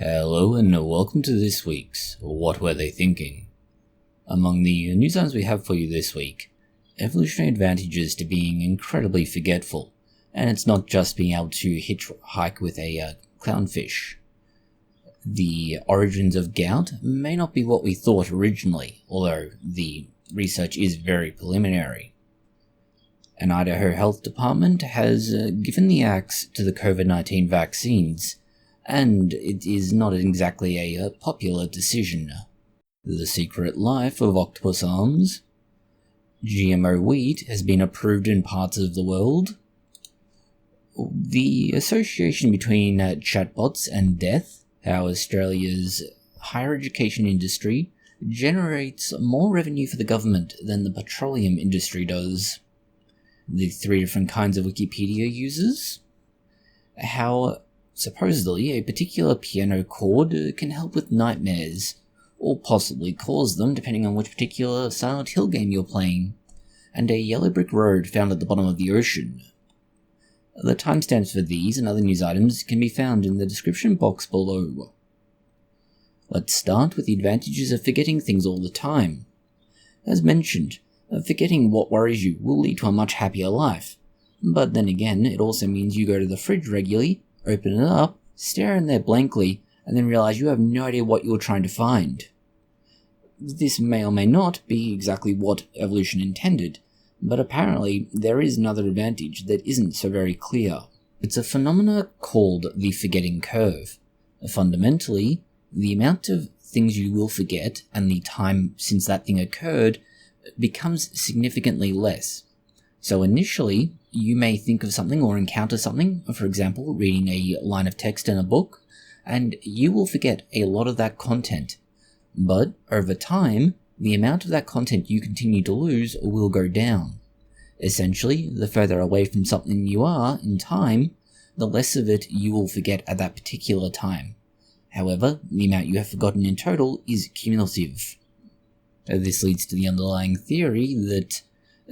Hello and welcome to this week's What Were They Thinking? Among the news items we have for you this week, evolutionary advantages to being incredibly forgetful, and it's not just being able to hitchhike with a clownfish. The origins of gout may not be what we thought originally, although the research is very preliminary. An Idaho health department has given the axe to the COVID-19 vaccines, and it is not exactly a popular decision. The secret life of octopus arms. GMO wheat has been approved in parts of the world. The association between chatbots and death, how Australia's higher education industry generates more revenue for the government than the petroleum industry does. The 3 different kinds of Wikipedia users. How supposedly a particular piano chord can help with nightmares, or possibly cause them depending on which particular Silent Hill game you're playing. And a yellow brick road found at the bottom of the ocean. The timestamps for these and other news items can be found in the description box below. Let's start with the advantages of forgetting things all the time. As mentioned, forgetting what worries you will lead to a much happier life, but then again, it also means you go to the fridge regularly, open it up, stare in there blankly, and then realize you have no idea what you're trying to find. This may or may not be exactly what evolution intended, but apparently there is another advantage that isn't so very clear. It's a phenomena called the forgetting curve. Fundamentally, the amount of things you will forget and the time since that thing occurred becomes significantly less. So initially, you may think of something or encounter something, for example, reading a line of text in a book, and you will forget a lot of that content. But over time, the amount of that content you continue to lose will go down. Essentially, the further away from something you are in time, the less of it you will forget at that particular time. However, the amount you have forgotten in total is cumulative. This leads to the underlying theory that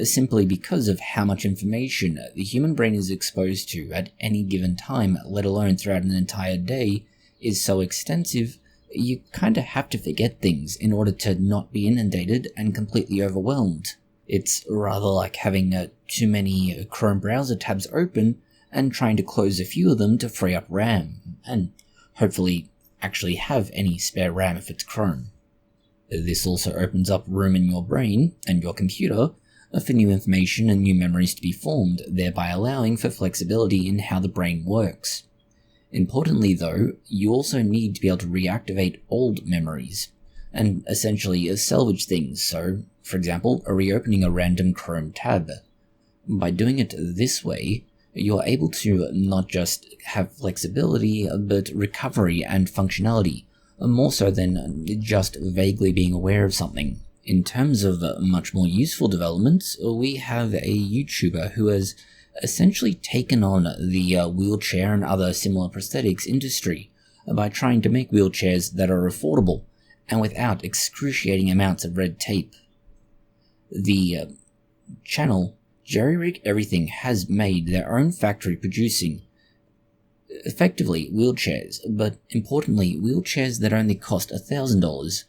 simply because of how much information the human brain is exposed to at any given time, let alone throughout an entire day, is so extensive, you kinda have to forget things in order to not be inundated and completely overwhelmed. It's rather like having too many Chrome browser tabs open and trying to close a few of them to free up RAM, and hopefully actually have any spare RAM if it's Chrome. This also opens up room in your brain and your computer for new information and new memories to be formed, thereby allowing for flexibility in how the brain works. Importantly though, you also need to be able to reactivate old memories, and essentially salvage things, so, for example, reopening a random Chrome tab. By doing it this way, you're able to not just have flexibility, but recovery and functionality, more so than just vaguely being aware of something. In terms of much more useful developments, we have a YouTuber who has essentially taken on the wheelchair and other similar prosthetics industry by trying to make wheelchairs that are affordable and without excruciating amounts of red tape. The channel JerryRigEverything has made their own factory producing effectively wheelchairs, but importantly wheelchairs that only cost $1,000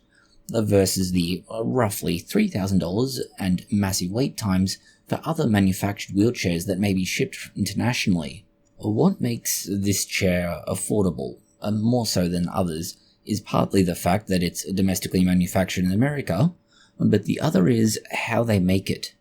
versus the roughly $3,000 and massive wait times for other manufactured wheelchairs that may be shipped internationally. What makes this chair affordable, more so than others, is partly the fact that it's domestically manufactured in America, but the other is how they make it.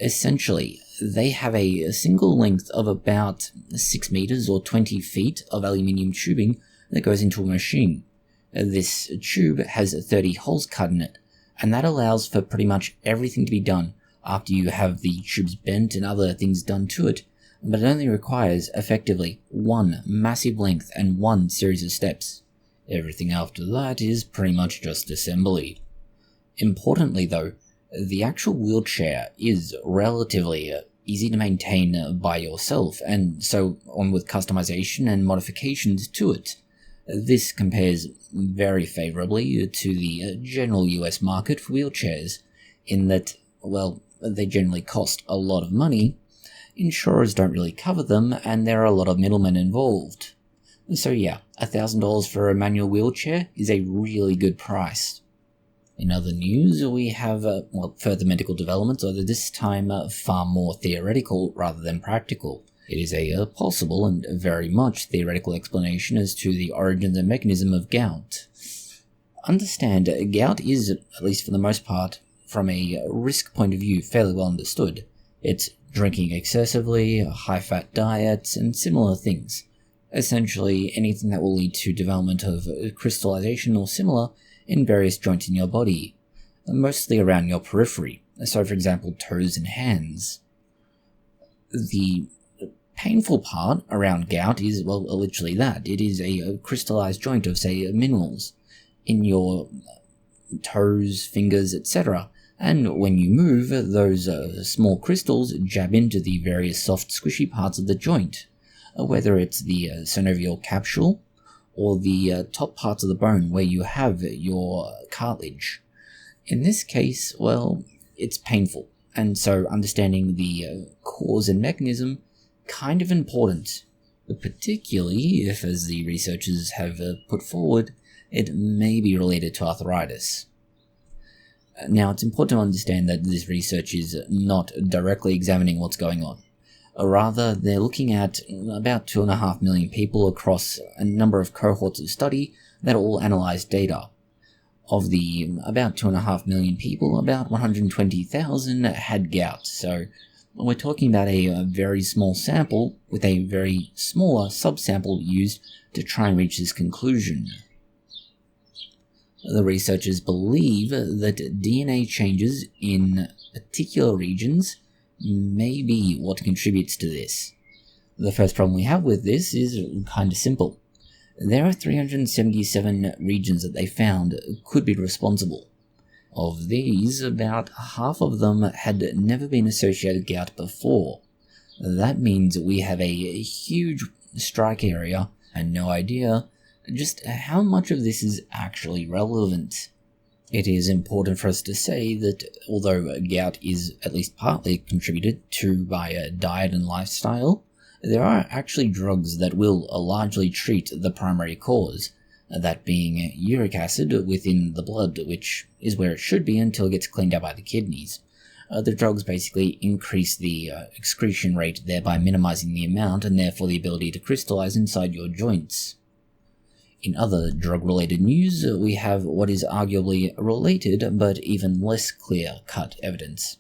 Essentially, they have a single length of about 6 meters or 20 feet of aluminium tubing that goes into a machine. This tube has 30 holes cut in it, and that allows for pretty much everything to be done after you have the tubes bent and other things done to it, but it only requires, effectively, one massive length and one series of steps. Everything after that is pretty much just assembly. Importantly though, the actual wheelchair is relatively easy to maintain by yourself, and so on with customization and modifications to it. This compares very favorably to the general US market for wheelchairs, in that, well, they generally cost a lot of money, insurers don't really cover them, and there are a lot of middlemen involved. So yeah, $1,000 for a manual wheelchair is a really good price. In other news, we have further medical developments, although this time far more theoretical rather than practical. It is a possible and very much theoretical explanation as to the origins and mechanism of gout. Understand, gout is, at least for the most part, from a risk point of view, fairly well understood. It's drinking excessively, high-fat diets, and similar things. Essentially, anything that will lead to development of crystallization or similar in various joints in your body, mostly around your periphery, so for example toes and hands. The painful part around gout is, well, literally that. It is a crystallized joint of, say, minerals in your toes, fingers, etc. And when you move, those small crystals jab into the various soft, squishy parts of the joint, whether it's the synovial capsule or the top parts of the bone where you have your cartilage. In this case, well, it's painful, and so understanding the cause and mechanism kind of important, particularly if, as the researchers have put forward, it may be related to arthritis. Now, it's important to understand that this research is not directly examining what's going on. Rather, they're looking at about 2.5 million people across a number of cohorts of study that all analyzed data. Of the about 2.5 million people, about 120,000 had gout, so we're talking about a very small sample with a very smaller subsample used to try and reach this conclusion. The researchers believe that DNA changes in particular regions may be what contributes to this. The first problem we have with this is kind of simple. There are 377 regions that they found could be responsible. Of these, about half of them had never been associated with gout before. That means we have a huge strike area and no idea just how much of this is actually relevant. It is important for us to say that although gout is at least partly contributed to by a diet and lifestyle, there are actually drugs that will largely treat the primary cause, that being uric acid within the blood, which is where it should be until it gets cleaned out by the kidneys. The drugs basically increase the excretion rate, thereby minimizing the amount and therefore the ability to crystallize inside your joints. In other drug-related news, we have what is arguably related but even less clear-cut evidence.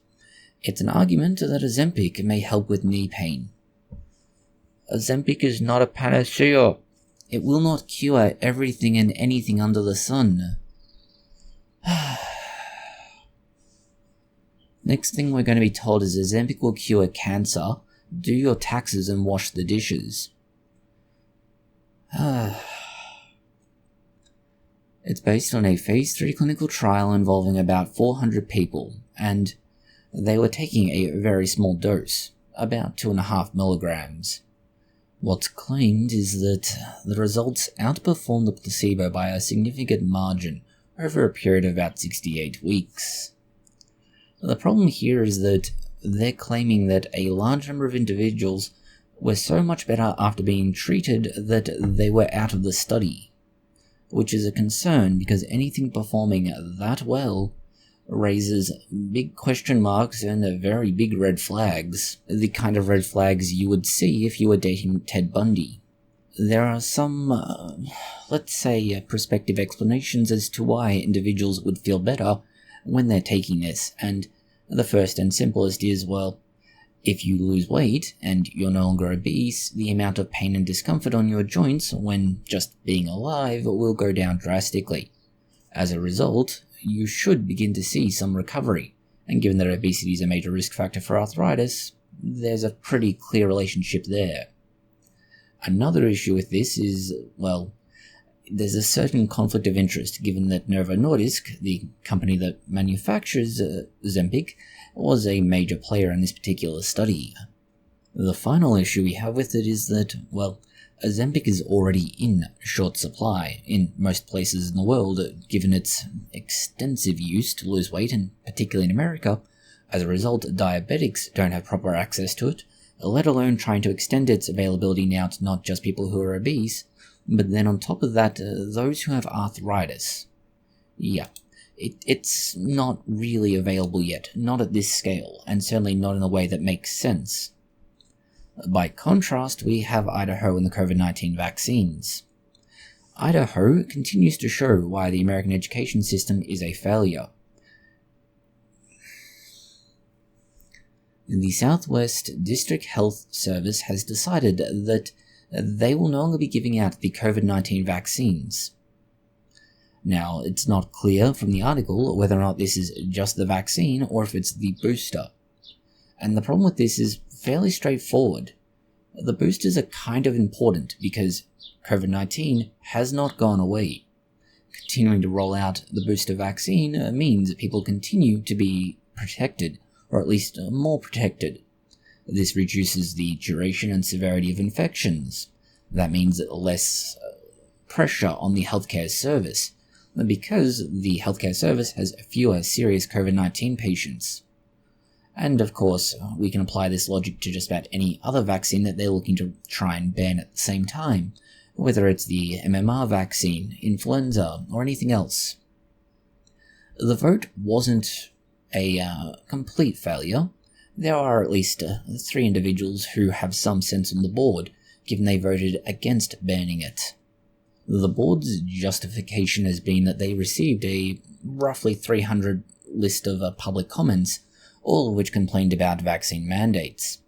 It's an argument that Ozempic may help with knee pain. Ozempic is not a panacea. It will not cure everything and anything under the sun. Next thing we're going to be told is Ozempic will cure cancer. Do your taxes and wash the dishes. It's based on a phase 3 clinical trial involving about 400 people, and they were taking a very small dose, about 2.5 milligrams. What's claimed is that the results outperformed the placebo by a significant margin over a period of about 68 weeks. The problem here is that they're claiming that a large number of individuals were so much better after being treated that they were out of the study, which is a concern because anything performing that well raises big question marks and very big red flags, the kind of red flags you would see if you were dating Ted Bundy. There are some, let's say, prospective explanations as to why individuals would feel better when they're taking this, and the first and simplest is, well, if you lose weight and you're no longer obese, the amount of pain and discomfort on your joints when just being alive will go down drastically. As a result, you should begin to see some recovery, and given that obesity is a major risk factor for arthritis, there's a pretty clear relationship there. Another issue with this is, well, there's a certain conflict of interest given that Novo Nordisk, the company that manufactures Ozempic, was a major player in this particular study. The final issue we have with it is that, well, Ozempic is already in short supply in most places in the world, given its extensive use to lose weight, and particularly in America. As a result, diabetics don't have proper access to it, let alone trying to extend its availability now to not just people who are obese, But then on top of that, those who have arthritis, it's not really available yet, not at this scale, and certainly not in a way that makes sense. By contrast, we have Idaho and the COVID-19 vaccines. Idaho continues to show why the American education system is a failure. The Southwest District Health Service has decided that they will no longer be giving out the COVID-19 vaccines. Now, it's not clear from the article whether or not this is just the vaccine or if it's the booster. And the problem with this is fairly straightforward. The boosters are kind of important because COVID-19 has not gone away. Continuing to roll out the booster vaccine means that people continue to be protected, or at least more protected. This reduces the duration and severity of infections. That means less pressure on the healthcare service, because the healthcare service has fewer serious COVID-19 patients. And of course, we can apply this logic to just about any other vaccine that they're looking to try and ban at the same time, whether it's the MMR vaccine, influenza, or anything else. The vote wasn't a complete failure. There are at least 3 individuals who have some sense on the board, given they voted against banning it. The board's justification has been that they received a roughly 300 list of public comments, all of which complained about vaccine mandates.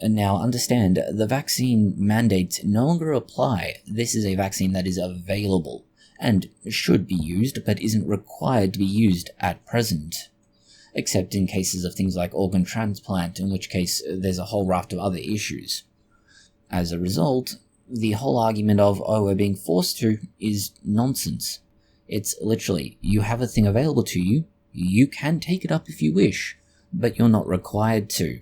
And now understand, the vaccine mandates no longer apply. This is a vaccine that is available and should be used, but isn't required to be used at present. Except in cases of things like organ transplant, in which case there's a whole raft of other issues. As a result, the whole argument of, we're being forced to, is nonsense. It's literally, you have a thing available to you, you can take it up if you wish, but you're not required to.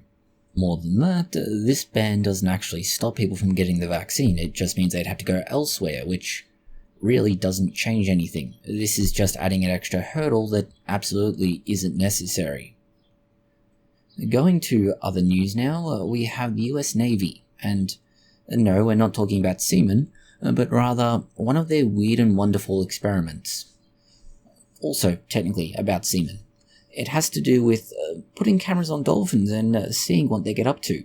More than that, this ban doesn't actually stop people from getting the vaccine, it just means they'd have to go elsewhere, which really doesn't change anything. This is just adding an extra hurdle that absolutely isn't necessary. Going to other news now, we have the US Navy, and no, we're not talking about seamen, but rather one of their weird and wonderful experiments. Also, technically, about seamen. It has to do with putting cameras on dolphins and seeing what they get up to.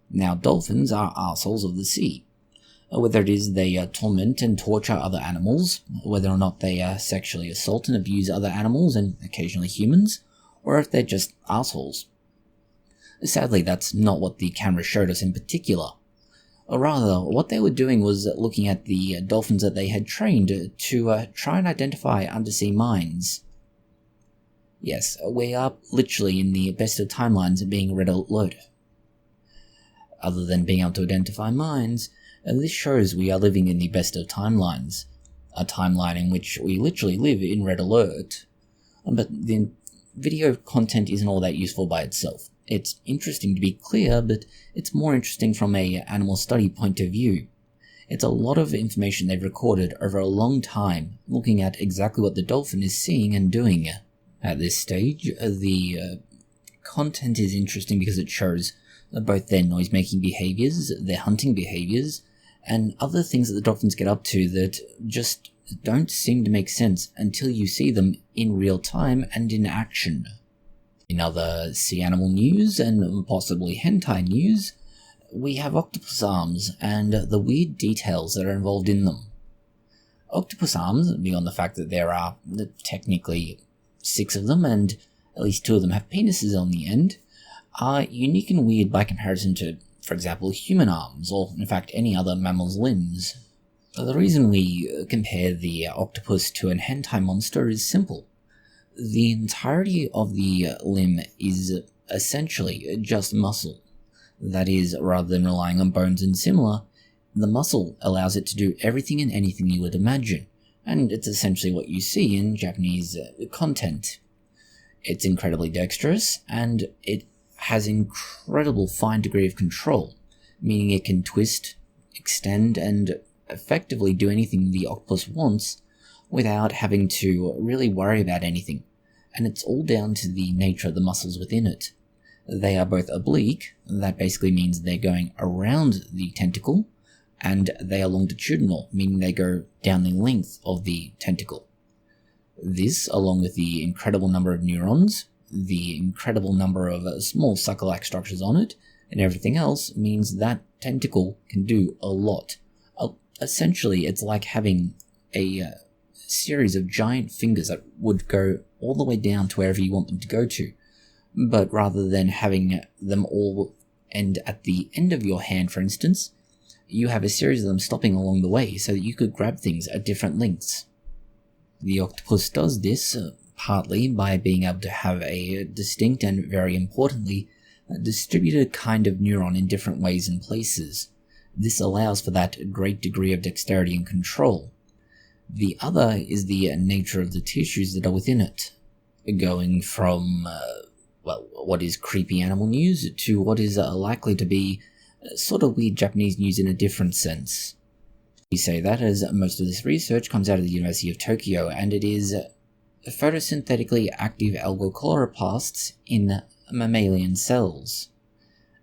Now, dolphins are arseholes of the sea. Whether it is they torment and torture other animals, whether or not they sexually assault and abuse other animals and occasionally humans, or if they're just assholes. Sadly, that's not what the camera showed us in particular. Rather, what they were doing was looking at the dolphins that they had trained to try and identify undersea mines. Yes, we are literally in the best of timelines being red alert. Other than being able to identify mines, this shows we are living in the best of timelines, a timeline in which we literally live in red alert. But the video content isn't all that useful by itself. It's interesting to be clear, but it's more interesting from an animal study point of view. It's a lot of information they've recorded over a long time, looking at exactly what the dolphin is seeing and doing. At this stage, the content is interesting because it shows both their noise-making behaviors, their hunting behaviors, and other things that the dolphins get up to that just don't seem to make sense until you see them in real time and in action. In other sea animal news, and possibly hentai news, we have octopus arms and the weird details that are involved in them. Octopus arms, beyond the fact that there are technically 6 of them and at least 2 of them have penises on the end, are unique and weird by comparison to, for example, human arms, or in fact any other mammal's limbs. The reason we compare the octopus to an hentai monster is simple. The entirety of the limb is essentially just muscle. That is, rather than relying on bones and similar, the muscle allows it to do everything and anything you would imagine, and it's essentially what you see in Japanese content. It's incredibly dexterous, and it has incredible fine degree of control, meaning it can twist, extend, and effectively do anything the octopus wants without having to really worry about anything, and it's all down to the nature of the muscles within it. They are both oblique, that basically means they're going around the tentacle, and they are longitudinal, meaning they go down the length of the tentacle. This, along with the incredible number of neurons, the incredible number of small sucker-like structures on it, and everything else, means that tentacle can do a lot. Essentially, it's like having a series of giant fingers that would go all the way down to wherever you want them to go to. But rather than having them all end at the end of your hand, for instance, you have a series of them stopping along the way so that you could grab things at different lengths. The octopus does this partly by being able to have a distinct and, very importantly, a distributed kind of neuron in different ways and places. This allows for that great degree of dexterity and control. The other is the nature of the tissues that are within it, going from, what is creepy animal news to what is likely to be sort of weird Japanese news in a different sense. We say that as most of this research comes out of the University of Tokyo, and it is photosynthetically active algochloroplasts in mammalian cells.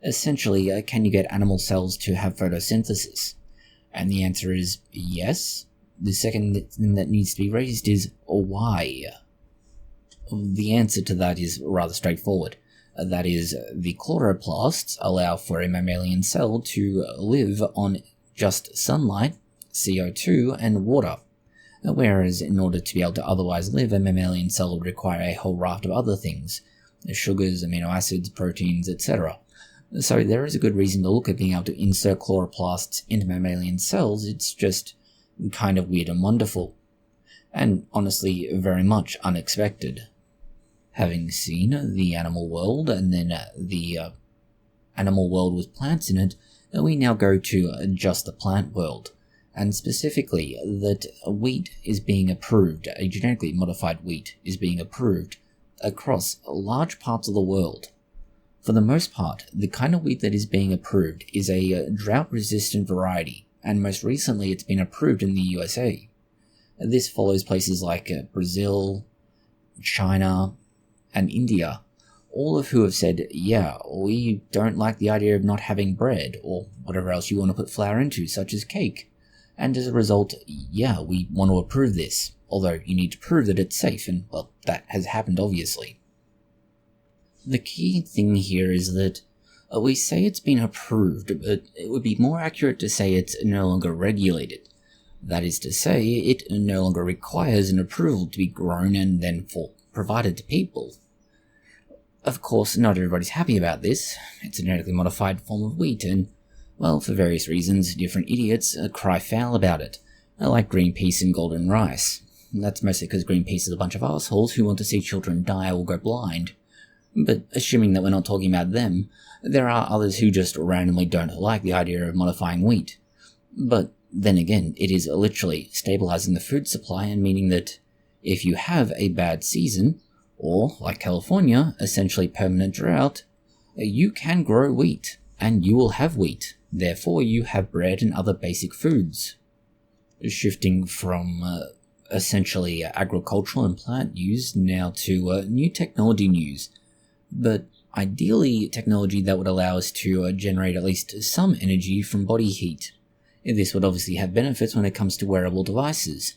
Essentially, can you get animal cells to have photosynthesis? And the answer is yes. The second thing that needs to be raised is why? The answer to that is rather straightforward. That is, the chloroplasts allow for a mammalian cell to live on just sunlight, CO2, and water, whereas in order to be able to otherwise live, a mammalian cell would require a whole raft of other things, sugars, amino acids, proteins, etc. So there is a good reason to look at being able to insert chloroplasts into mammalian cells. It's just kind of weird and wonderful, and honestly very much unexpected. Having seen the animal world and then the animal world with plants in it, we now go to just the plant world, and specifically that wheat is being approved, a genetically modified wheat is being approved across large parts of the world. For the most part, the kind of wheat that is being approved is a drought-resistant variety, and most recently it's been approved in the USA. This follows places like Brazil, China, and India, all of who have said, yeah, we don't like the idea of not having bread, or whatever else you want to put flour into, such as cake. And as a result, yeah, we want to approve this, although you need to prove that it's safe, and, well, that has happened obviously. The key thing here is that we say it's been approved, but it would be more accurate to say it's no longer regulated. That is to say, it no longer requires an approval to be grown and then provided to people. Of course, not everybody's happy about this. It's a genetically modified form of wheat, and, well, for various reasons, different idiots cry foul about it, like Greenpeace and Golden Rice. That's mostly because Greenpeace is a bunch of assholes who want to see children die or go blind. But assuming that we're not talking about them, there are others who just randomly don't like the idea of modifying wheat. But then again, it is literally stabilizing the food supply, and meaning that if you have a bad season, or, like California, essentially permanent drought, you can grow wheat, and you will have wheat. Therefore, you have bread and other basic foods. Shifting from essentially agricultural and plant news now to new technology news. But ideally technology that would allow us to generate at least some energy from body heat. This would obviously have benefits when it comes to wearable devices.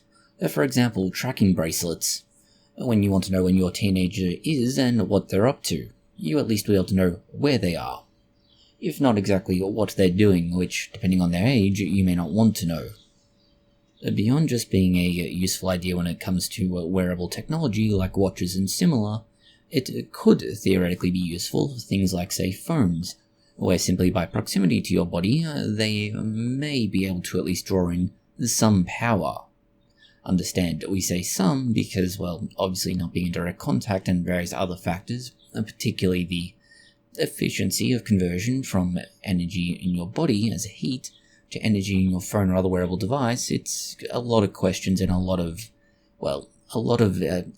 For example, tracking bracelets. When you want to know when your teenager is and what they're up to, you at least will be able to know where they are. If not exactly what they're doing, which, depending on their age, you may not want to know. Beyond just being a useful idea when it comes to wearable technology like watches and similar, it could theoretically be useful for things like, say, phones, where simply by proximity to your body, they may be able to at least draw in some power. Understand, we say some because, well, obviously not being in direct contact and various other factors, particularly the efficiency of conversion from energy in your body as heat to energy in your phone or other wearable device, it's a lot of questions and a lot of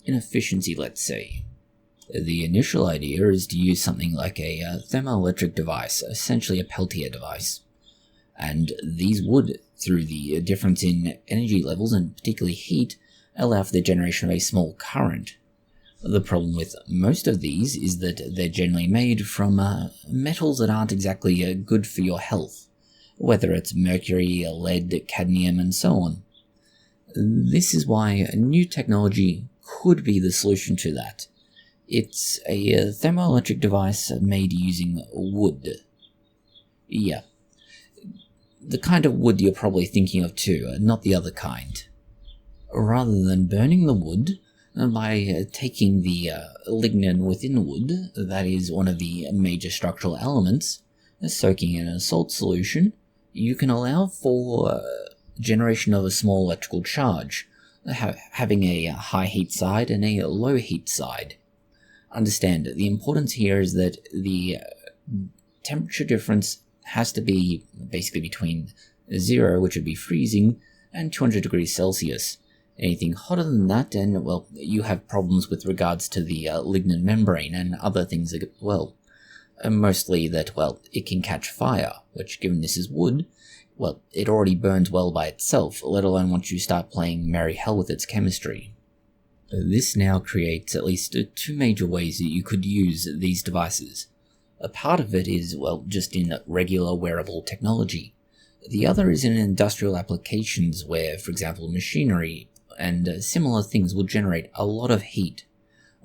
inefficiency, let's say. The initial idea is to use something like a thermoelectric device, essentially a Peltier device. And these would, through the difference in energy levels and particularly heat, allow for the generation of a small current. The problem with most of these is that they're generally made from metals that aren't exactly good for your health, whether it's mercury, lead, cadmium, and so on. This is why new technology could be the solution to that. It's a thermoelectric device made using wood. Yeah, the kind of wood you're probably thinking of too, not the other kind. Rather than burning the wood, by taking the lignin within wood, that is one of the major structural elements, soaking in a salt solution, you can allow for generation of a small electrical charge, having a high heat side and a low heat side. Understand, the importance here is that the temperature difference has to be basically between 0, which would be freezing, and 200 degrees Celsius. Anything hotter than that, and, well, you have problems with regards to the lignin membrane and other things as well. Mostly that, well, it can catch fire, which, given this is wood, well, it already burns well by itself, let alone once you start playing merry hell with its chemistry. This now creates at least 2 major ways that you could use these devices. A part of it is, well, just in regular wearable technology. The other is in industrial applications where, for example, machinery and similar things will generate a lot of heat.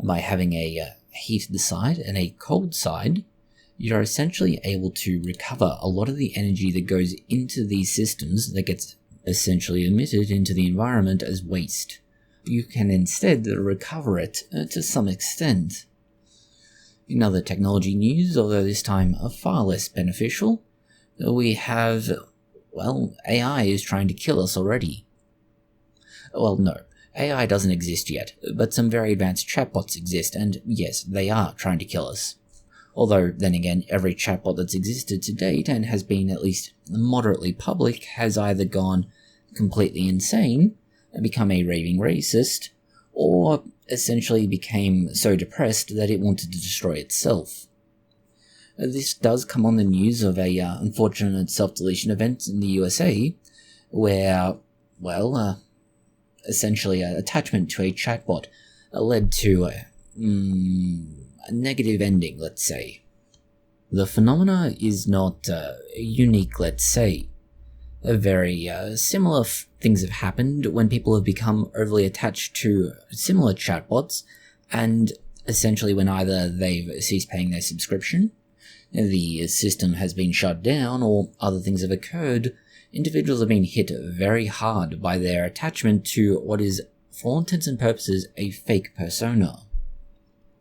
By having a heated side and a cold side, you're essentially able to recover a lot of the energy that goes into these systems that gets essentially emitted into the environment as waste. You can instead recover it to some extent. In other technology news, although this time far less beneficial, we have, well, AI is trying to kill us already. Well, no, AI doesn't exist yet, but some very advanced chatbots exist, and yes, they are trying to kill us. Although, then again, every chatbot that's existed to date and has been at least moderately public has either gone completely insane and become a raving racist, or essentially became so depressed that it wanted to destroy itself. This does come on the news of a unfortunate self-deletion event in the USA, where, well, essentially an attachment to a chatbot led to a negative ending, let's say. The phenomena is not unique, let's say. Very similar things have happened when people have become overly attached to similar chatbots, and essentially when either they've ceased paying their subscription, the system has been shut down, or other things have occurred. Individuals have been hit very hard by their attachment to what is, for all intents and purposes, a fake persona.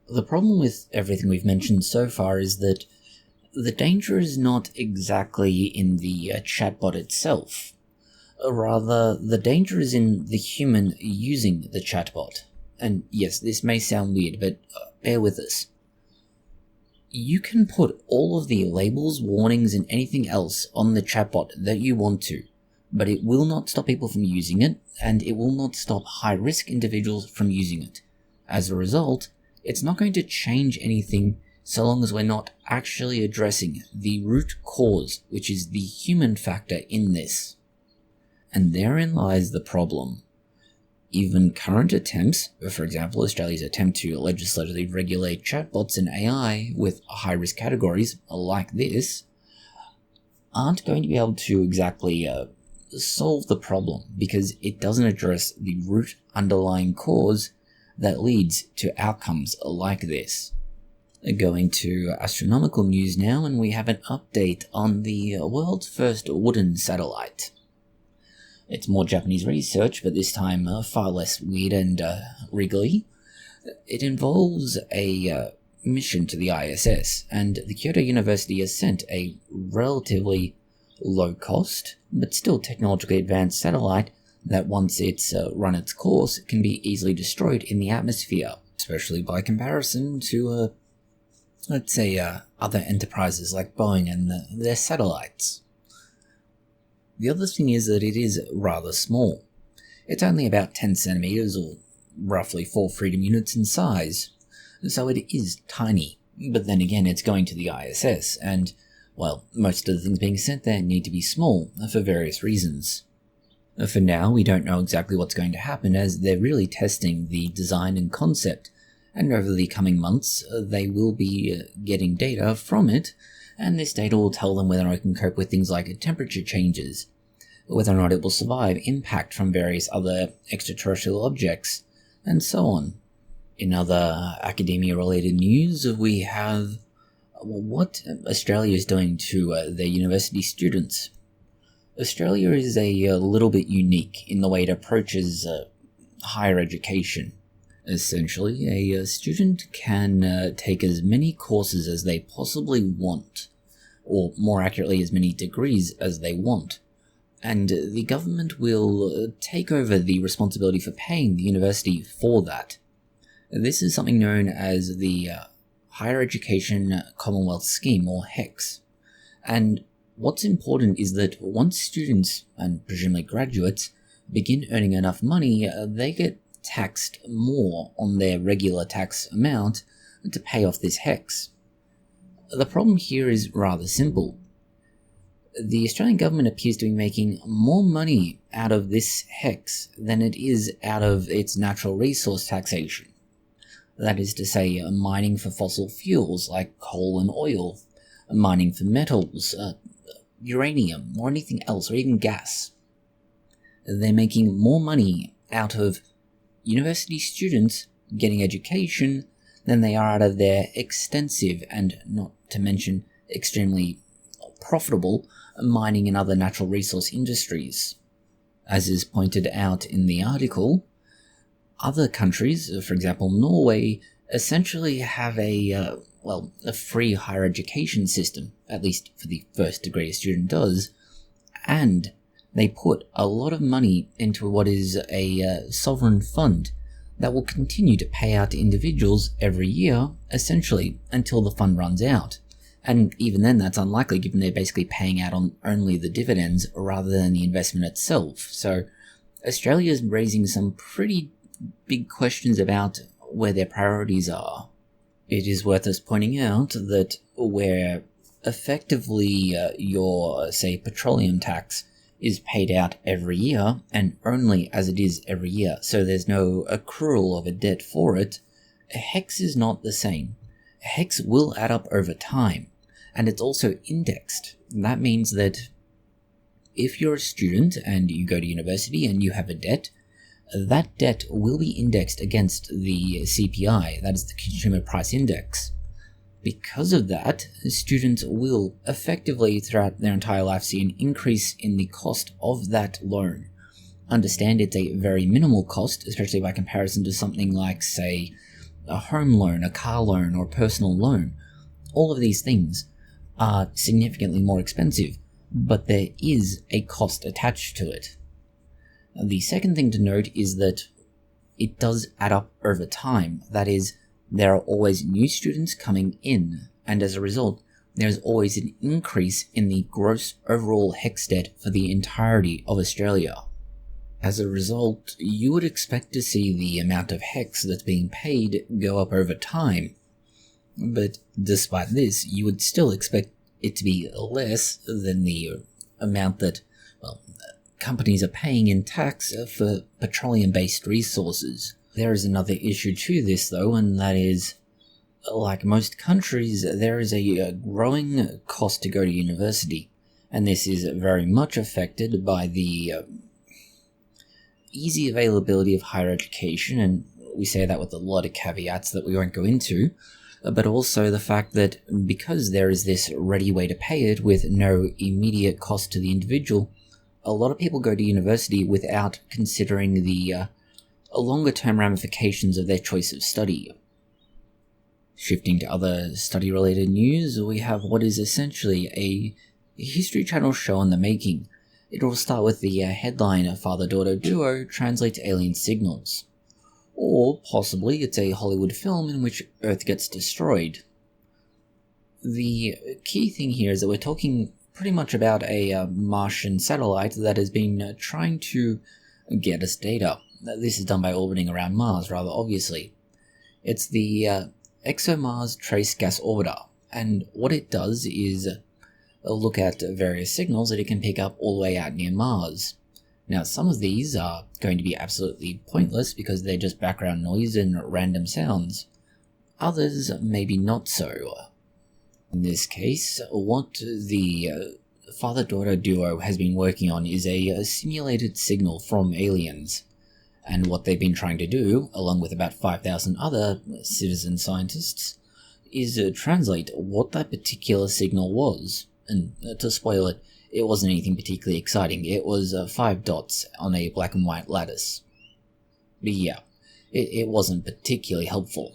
The problem with everything we've mentioned so far is that the danger is not exactly in the chatbot itself. Rather, the danger is in the human using the chatbot. And yes, this may sound weird, but bear with us. You can put all of the labels, warnings, and anything else on the chatbot that you want to, but it will not stop people from using it, and it will not stop high-risk individuals from using it. As a result, it's not going to change anything so long as we're not actually addressing the root cause, which is the human factor in this. And therein lies the problem. Even current attempts, for example, Australia's attempt to legislatively regulate chatbots and AI with high-risk categories like this, aren't going to be able to exactly solve the problem, because it doesn't address the root underlying cause that leads to outcomes like this. Going to astronomical news now, and we have an update on the world's first wooden satellite. It's more Japanese research, but this time far less weird and wriggly. It involves a mission to the ISS, and the Kyoto University has sent a relatively low-cost, but still technologically advanced satellite that once it's run its course can be easily destroyed in the atmosphere, especially by comparison to, let's say, other enterprises like Boeing and their satellites. The other thing is that it is rather small. It's only about 10 centimeters, or roughly 4 freedom units in size, so it is tiny. But then again, it's going to the ISS, and, well, most of the things being sent there need to be small, for various reasons. For now, we don't know exactly what's going to happen, as they're really testing the design and concept, and over the coming months, they will be getting data from it, and this data will tell them whether or not it can cope with things like temperature changes, whether or not it will survive impact from various other extraterrestrial objects, and so on. In other academia-related news, we have what Australia is doing to their university students. Australia is a little bit unique in the way it approaches higher education. Essentially, a student can take as many courses as they possibly want, or more accurately, as many degrees as they want, and the government will take over the responsibility for paying the university for that. This is something known as the Higher Education Commonwealth Scheme, or HECS, and what's important is that once students, and presumably graduates, begin earning enough money, they get taxed more on their regular tax amount to pay off this HECS. The problem here is rather simple. The Australian government appears to be making more money out of this HECS than it is out of its natural resource taxation. That is to say, mining for fossil fuels like coal and oil, mining for metals, uranium, or anything else, or even gas. They're making more money out of university students getting education than they are out of their extensive, and not to mention extremely profitable, mining and other natural resource industries. As is pointed out in the article, other countries, for example Norway, essentially have a free higher education system, at least for the first degree a student does, and they put a lot of money into what is a sovereign fund that will continue to pay out to individuals every year, essentially, until the fund runs out. And even then, that's unlikely, given they're basically paying out on only the dividends rather than the investment itself. So Australia's raising some pretty big questions about where their priorities are. It is worth us pointing out that where effectively your, say, petroleum tax is paid out every year, and only as it is every year, so there's no accrual of a debt for it, HECS is not the same. HECS will add up over time, and it's also indexed. That means that if you're a student and you go to university and you have a debt, that debt will be indexed against the CPI, that is the Consumer Price Index. Because of that, students will effectively throughout their entire life see an increase in the cost of that loan. Understand it's a very minimal cost, especially by comparison to something like, say, a home loan, a car loan, or a personal loan. All of these things are significantly more expensive, but there is a cost attached to it. The second thing to note is that it does add up over time. That is, there are always new students coming in, and as a result, there's always an increase in the gross overall HECS debt for the entirety of Australia. As a result, you would expect to see the amount of HECS that's being paid go up over time. But despite this, you would still expect it to be less than the amount that, companies are paying in tax for petroleum-based resources. There is another issue to this, though, and that is, like most countries, there is a growing cost to go to university, and this is very much affected by the easy availability of higher education, and we say that with a lot of caveats that we won't go into, but also the fact that because there is this ready way to pay it with no immediate cost to the individual, a lot of people go to university without considering the longer-term ramifications of their choice of study. Shifting to other study-related news, we have what is essentially a History Channel show in the making. It will start with the headline, Father-Daughter Duo Translates Alien Signals. Or possibly it's a Hollywood film in which Earth gets destroyed. The key thing here is that we're talking pretty much about a Martian satellite that has been trying to get us data. This is done by orbiting around Mars, rather obviously. It's the ExoMars Trace Gas Orbiter, and what it does is look at various signals that it can pick up all the way out near Mars. Now, some of these are going to be absolutely pointless because they're just background noise and random sounds. Others maybe not so. In this case, what the father-daughter duo has been working on is a simulated signal from aliens. And what they've been trying to do, along with about 5,000 other citizen scientists, is translate what that particular signal was. And to spoil it, it wasn't anything particularly exciting. It was 5 dots on a black and white lattice. But yeah, it wasn't particularly helpful.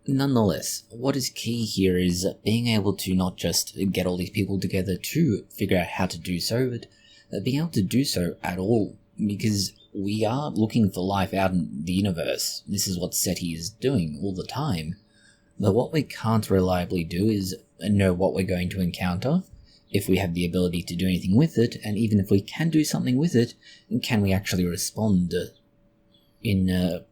Nonetheless, what is key here is being able to not just get all these people together to figure out how to do so, but being able to do so at all. Because we are looking for life out in the universe. This is what SETI is doing all the time. But what we can't reliably do is know what we're going to encounter, if we have the ability to do anything with it, and even if we can do something with it, can we actually respond? In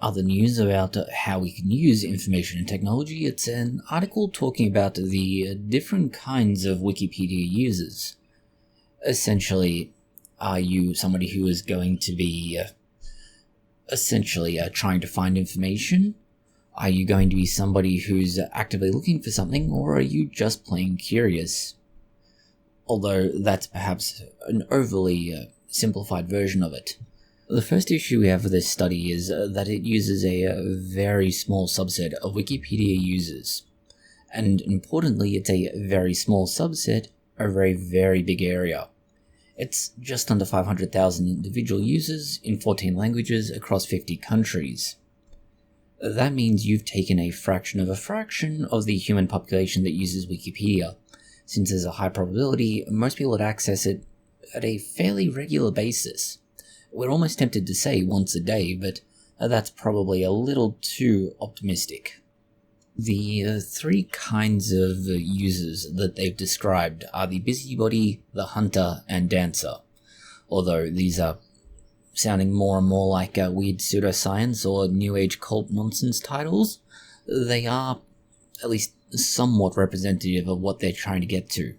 other news about how we can use information and technology, it's an article talking about the different kinds of Wikipedia users. Essentially, are you somebody who is going to be trying to find information? Are you going to be somebody who's actively looking for something, or are you just plain curious? Although that's perhaps an overly simplified version of it. The first issue we have with this study is that it uses a very small subset of Wikipedia users. And importantly, it's a very small subset over a very big area. It's just under 500,000 individual users in 14 languages across 50 countries. That means you've taken a fraction of the human population that uses Wikipedia, since there's a high probability most people would access it at a fairly regular basis. We're almost tempted to say once a day, but that's probably a little too optimistic. The 3 kinds of users that they've described are the busybody, the hunter, and dancer. Although these are sounding more and more like weird pseudoscience or new age cult nonsense titles, they are at least somewhat representative of what they're trying to get to.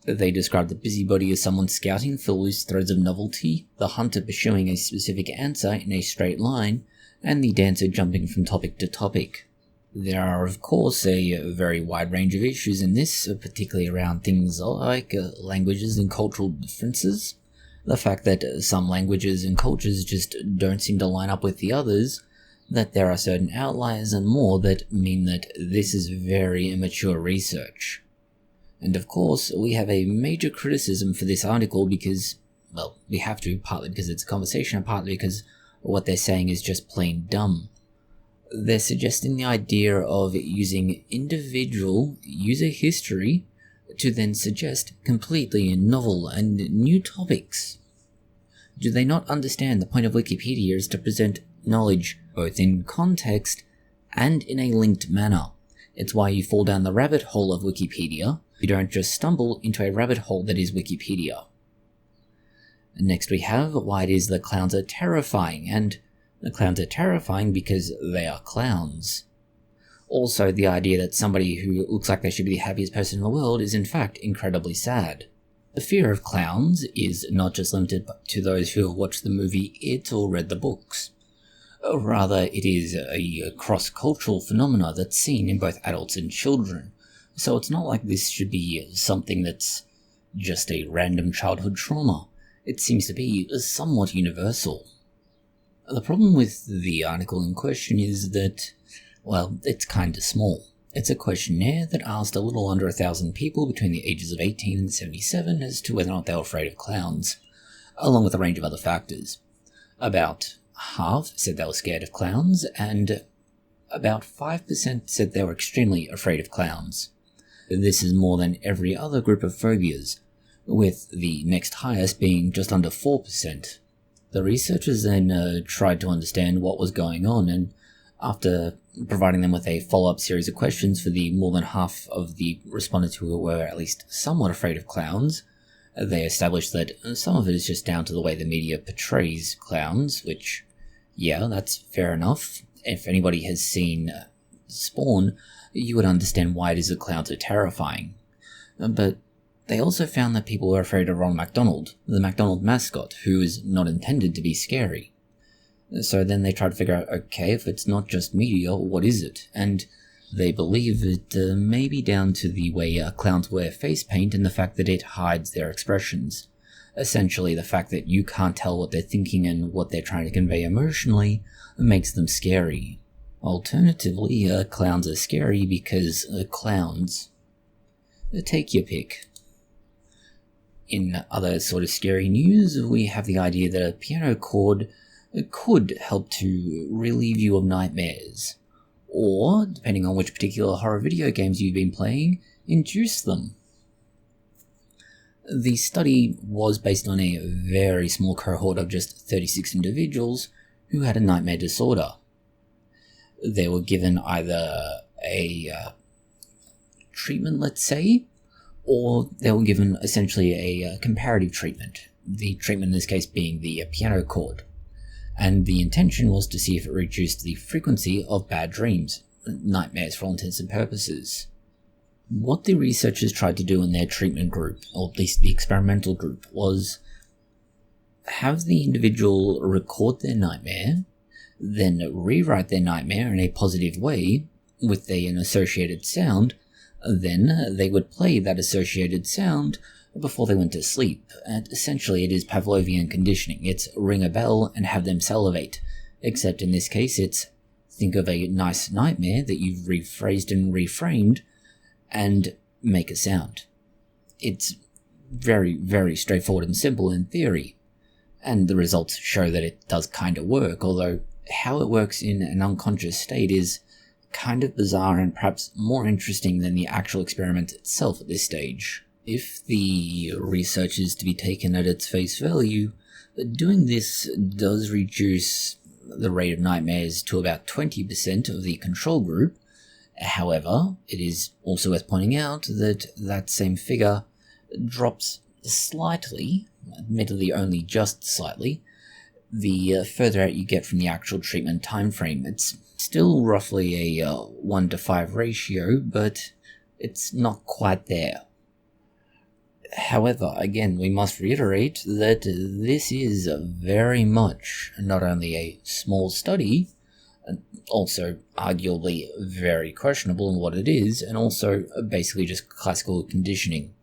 They describe the busybody as someone scouting for loose threads of novelty, the hunter pursuing a specific answer in a straight line, and the dancer jumping from topic to topic. There are, of course, a very wide range of issues in this, particularly around things like languages and cultural differences. The fact that some languages and cultures just don't seem to line up with the others, that there are certain outliers and more that mean that this is very immature research. And of course, we have a major criticism for this article because, well, we have to, partly because it's a conversation and partly because what they're saying is just plain dumb. They're suggesting the idea of using individual user history to then suggest completely novel and new topics. Do they not understand the point of Wikipedia is to present knowledge both in context and in a linked manner? It's why you fall down the rabbit hole of Wikipedia. You don't just stumble into a rabbit hole that is Wikipedia. Next we have why it is that clowns are terrifying, and the clowns are terrifying because they are clowns. Also, the idea that somebody who looks like they should be the happiest person in the world is in fact incredibly sad. The fear of clowns is not just limited to those who have watched the movie It or read the books. Rather, it is a cross-cultural phenomena that's seen in both adults and children. So it's not like this should be something that's just a random childhood trauma. It seems to be somewhat universal. The problem with the article in question is that, well, it's kinda small. It's a questionnaire that asked a little under 1,000 people between the ages of 18 and 77 as to whether or not they were afraid of clowns, along with a range of other factors. About half said they were scared of clowns, and about 5% said they were extremely afraid of clowns. This is more than every other group of phobias, with the next highest being just under 4%. The researchers then tried to understand what was going on, and after providing them with a follow-up series of questions for the more than half of the respondents who were at least somewhat afraid of clowns, they established that some of it is just down to the way the media portrays clowns, which, yeah, that's fair enough. If anybody has seen Spawn, you would understand why it is that clowns are terrifying. But they also found that people were afraid of Ronald McDonald, the McDonald mascot, who is not intended to be scary. So then they tried to figure out, okay, if it's not just media, what is it? And They believe it may be down to the way clowns wear face paint and the fact that it hides their expressions. Essentially, the fact that you can't tell what they're thinking and what they're trying to convey emotionally makes them scary. Alternatively, clowns are scary because clowns. Take your pick. In other sort of scary news, we have the idea that a piano chord could help to relieve you of nightmares, or, depending on which particular horror video games you've been playing, induce them. The study was based on a very small cohort of just 36 individuals who had a nightmare disorder. They were given either a treatment, let's say, or they were given essentially a comparative treatment, the treatment in this case being the piano chord. And the intention was to see if it reduced the frequency of bad dreams, nightmares for all intents and purposes. What the researchers tried to do in their treatment group, or at least the experimental group, was have the individual record their nightmare, then rewrite their nightmare in a positive way with an associated sound, then they would play that associated sound before they went to sleep. And essentially it is Pavlovian conditioning. It's ring a bell and have them salivate. Except in this case it's think of a nice nightmare that you've rephrased and reframed and make a sound. It's very, very straightforward and simple in theory. And the results show that it does kind of work, although how it works in an unconscious state is kind of bizarre and perhaps more interesting than the actual experiment itself at this stage. If the research is to be taken at its face value, doing this does reduce the rate of nightmares to about 20% of the control group. However, it is also worth pointing out that that same figure drops slightly, admittedly only just slightly, the further out you get from the actual treatment time frame. It's still roughly a 1 to 5 ratio, but it's not quite there. However, again, we must reiterate that this is very much not only a small study, also arguably very questionable in what it is, and also basically just classical conditioning.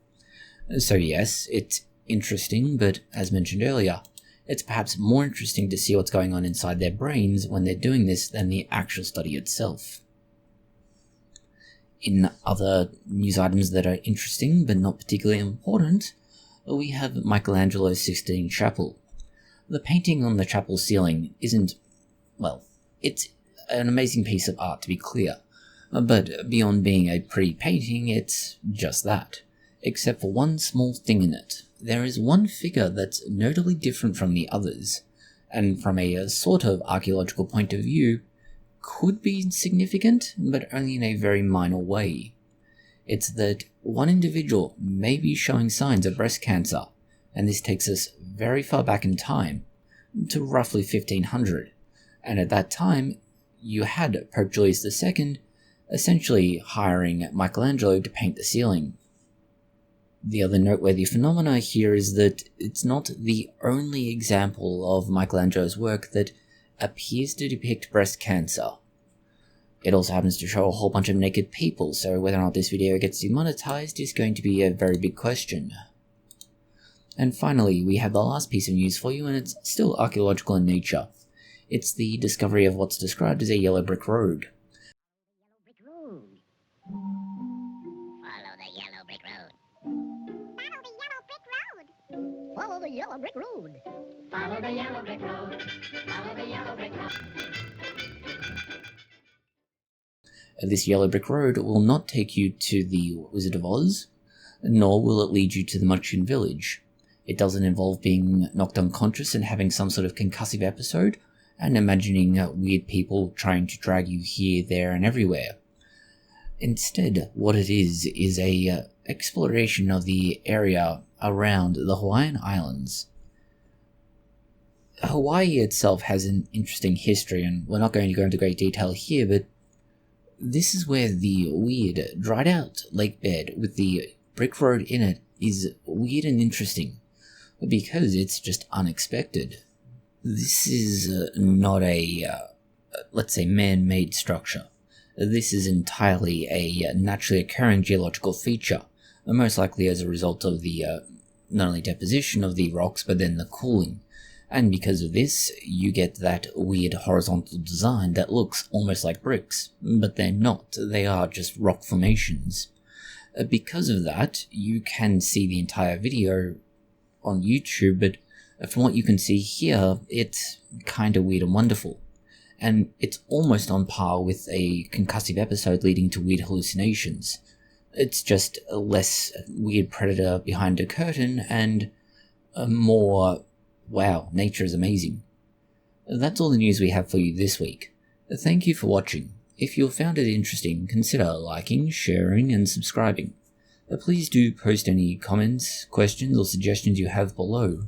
So yes, it's interesting, but as mentioned earlier, it's perhaps more interesting to see what's going on inside their brains when they're doing this than the actual study itself. In other news items that are interesting but not particularly important, we have Micelangelo's Sistine Chapel. The painting on the chapel ceiling isn't, well, it's an amazing piece of art to be clear, but beyond being a pretty painting, it's just that, except for one small thing in it. There is one figure that's notably different from the others, and from a sort of archaeological point of view, could be significant, but only in a very minor way. It's that one individual may be showing signs of breast cancer, and this takes us very far back in time, to roughly 1500, and at that time, you had Pope Julius II essentially hiring Michelangelo to paint the ceiling. The other noteworthy phenomena here is that it's not the only example of Michelangelo's work that appears to depict breast cancer. It also happens to show a whole bunch of naked people, so whether or not this video gets demonetized is going to be a very big question. And finally, we have the last piece of news for you, and it's still archaeological in nature. It's the discovery of what's described as a yellow brick road. Follow the yellow brick road. Follow the yellow brick road. Follow the yellow brick road. Follow the yellow brick road. This yellow brick road will not take you to the Wizard of Oz, nor will it lead you to the Munchkin Village. It doesn't involve being knocked unconscious and having some sort of concussive episode, and imagining weird people trying to drag you here, there, and everywhere. Instead, what it is a exploration of the area around the Hawaiian Islands. Hawaii itself has an interesting history, and we're not going to go into great detail here, but this is where the weird, dried out lake bed with the brick road in it is weird and interesting, because it's just unexpected. This is not a, let's say, man-made structure. This is entirely a naturally occurring geological feature, most likely as a result of the not only deposition of the rocks but then the cooling. And because of this, you get that weird horizontal design that looks almost like bricks, but they're not, they are just rock formations. Because of that, you can see the entire video on YouTube, but from what you can see here, it's kinda weird and wonderful. And it's almost on par with a concussive episode leading to weird hallucinations. It's just a less weird predator behind a curtain and a more, wow, nature is amazing. That's all the news we have for you this week. Thank you for watching. If you found it interesting, consider liking, sharing, and subscribing. Please do post any comments, questions, or suggestions you have below.